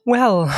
Well,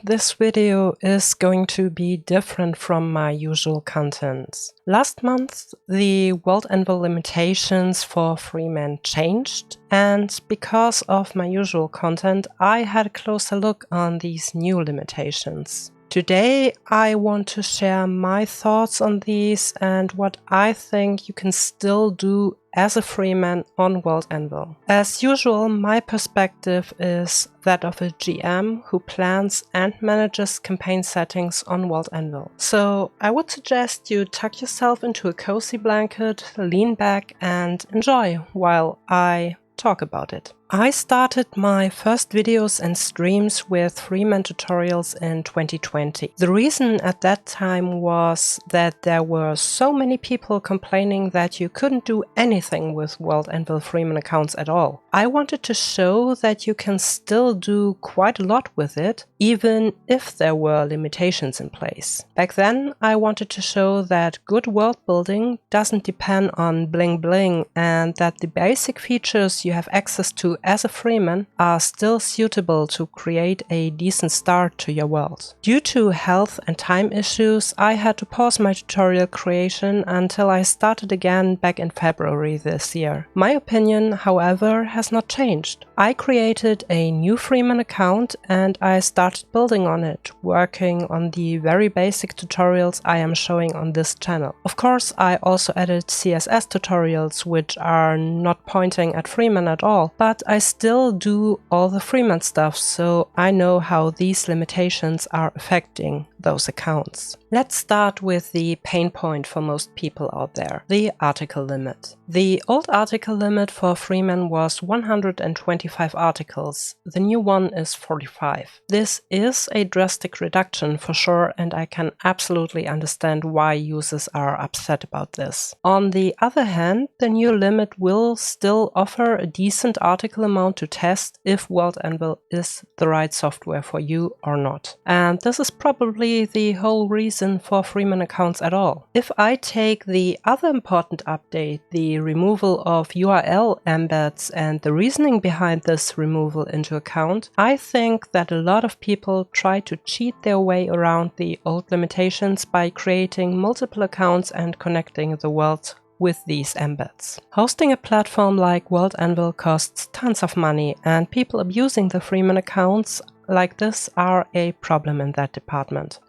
this video is going to be different from my usual content. Last month, the world anvil limitations for Freeman changed, and because of my usual content, I had a closer look on these new limitations. Today, I want to share my thoughts on these and what I think you can still do as a Freeman on World Anvil. As usual, my perspective is that of a GM who plans and manages campaign settings on World Anvil. So I would suggest you tuck yourself into a cozy blanket, lean back and enjoy while I talk about it. I started my first videos and streams with Freeman tutorials in 2020. The reason at that time was that there were so many people complaining that you couldn't do anything with World Anvil Freeman accounts at all. I wanted to show that you can still do quite a lot with it, even if there were limitations in place. Back then, I wanted to show that good world building doesn't depend on bling bling and that the basic features you have access to as a Freeman are still suitable to create a decent start to your world. Due to health and time issues, I had to pause my tutorial creation until I started again back in February this year. My opinion, however, has not changed. I created a new Freeman account and I started building on it, working on the very basic tutorials I am showing on this channel. Of course, I also added CSS tutorials which are not pointing at Freeman at all, but I still do all the Freeman stuff, so I know how these limitations are affecting those accounts. Let's start with the pain point for most people out there, the article limit. The old article limit for Freeman was 125 articles. The new one is 45. This is a drastic reduction for sure, and I can absolutely understand why users are upset about this. On the other hand, the new limit will still offer a decent article amount to test if World Anvil is the right software for you or not. And this is probably the whole reason for Freeman accounts at all. If I take the other important update, the removal of URL embeds and the reasoning behind this removal into account, I think that a lot of people try to cheat their way around the old limitations by creating multiple accounts and connecting the world with these embeds. Hosting a platform like World Anvil costs tons of money, and people abusing the Freeman accounts like this are a problem in that department.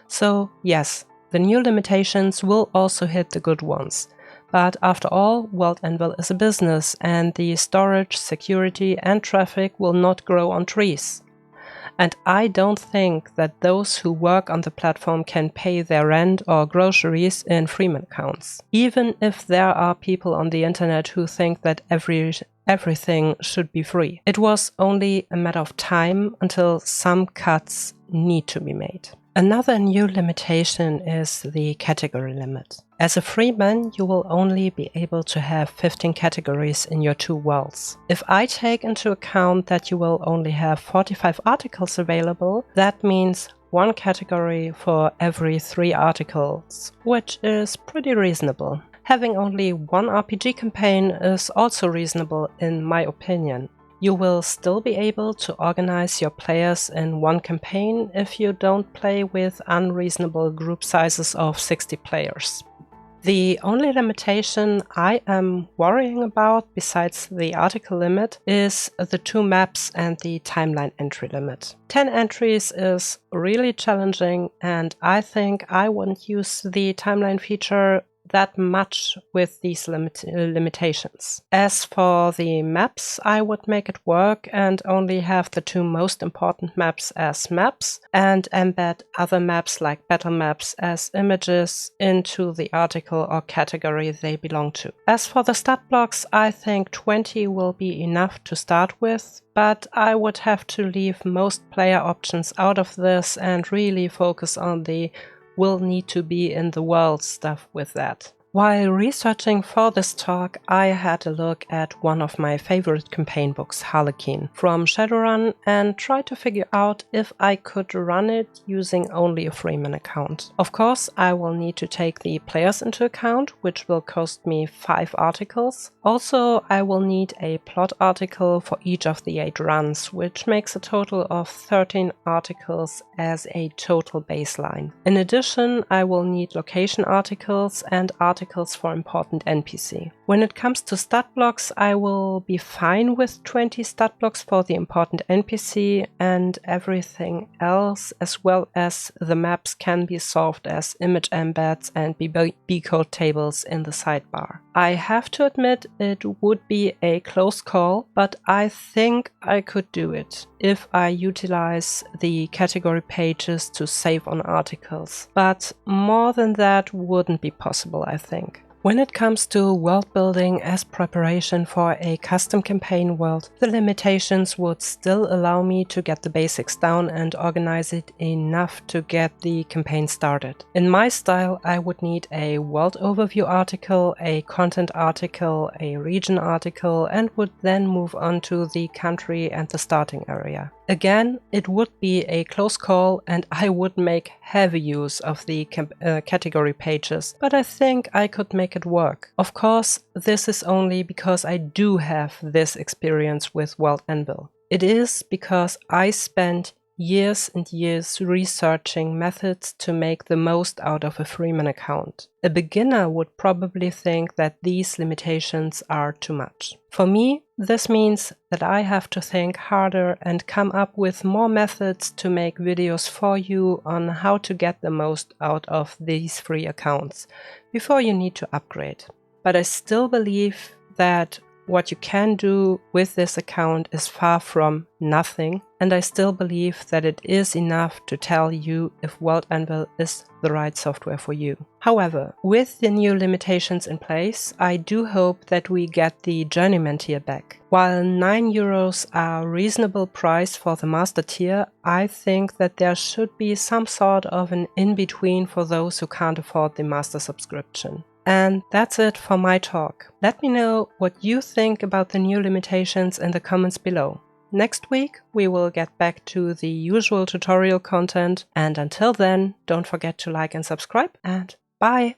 So yes, the new limitations will also hit the good ones. But after all, World Anvil is a business and the storage, security and traffic will not grow on trees. And I don't think that those who work on the platform can pay their rent or groceries in Freeman accounts. Even if there are people on the internet who think that everything should be free. It was only a matter of time until some cuts need to be made. Another new limitation is the category limit. As a Freeman, you will only be able to have 15 categories in your two worlds. If I take into account that you will only have 45 articles available, that means one category for every 3 articles, which is pretty reasonable. Having only one RPG campaign is also reasonable in my opinion. You will still be able to organize your players in one campaign if you don't play with unreasonable group sizes of 60 players. The only limitation I am worrying about, besides the article limit, is the 2 maps and the timeline entry limit. 10 entries is really challenging, and I think I wouldn't use the timeline feature that much with these limitations. As for the maps, I would make it work and only have the 2 most important maps as maps and embed other maps like battle maps as images into the article or category they belong to. As for the Statblocks, I think 20 will be enough to start with, but I would have to leave most player options out of this and really focus on the will need to be in the world stuff with that. While researching for this talk, I had a look at one of my favorite campaign books, Harlequin, from Shadowrun, and tried to figure out if I could run it using only a Freeman account. Of course, I will need to take the players into account, which will cost me 5 articles. Also, I will need a plot article for each of the 8 runs, which makes a total of 13 articles as a total baseline. In addition, I will need location articles and articles for important NPC. When it comes to stat blocks, I will be fine with 20 stat blocks for the important NPC, and everything else, as well as the maps, can be solved as image embeds and B-code tables in the sidebar. I have to admit it would be a close call, but I think I could do it if I utilize the category pages to save on articles. But more than that wouldn't be possible, I think. When it comes to world building as preparation for a custom campaign world, the limitations would still allow me to get the basics down and organize it enough to get the campaign started. In my style, I would need a world overview article, a content article, a region article, and would then move on to the country and the starting area. Again, it would be a close call and I would make heavy use of the category pages, but I think I could make it work. Of course, this is only because I do have this experience with World Anvil. It is because I spent years and years researching methods to make the most out of a Freeman account. A beginner would probably think that these limitations are too much. For me, this means that I have to think harder and come up with more methods to make videos for you on how to get the most out of these free accounts before you need to upgrade. But I still believe that what you can do with this account is far from nothing, and I still believe that it is enough to tell you if World Anvil is the right software for you. However, with the new limitations in place, I do hope that we get the Journeyman tier back. While €9 are a reasonable price for the Master tier, I think that there should be some sort of an in-between for those who can't afford the Master subscription. And that's it for my talk. Let me know what you think about the new limitations in the comments below. Next week we will get back to the usual tutorial content, and until then, don't forget to like and subscribe, and bye!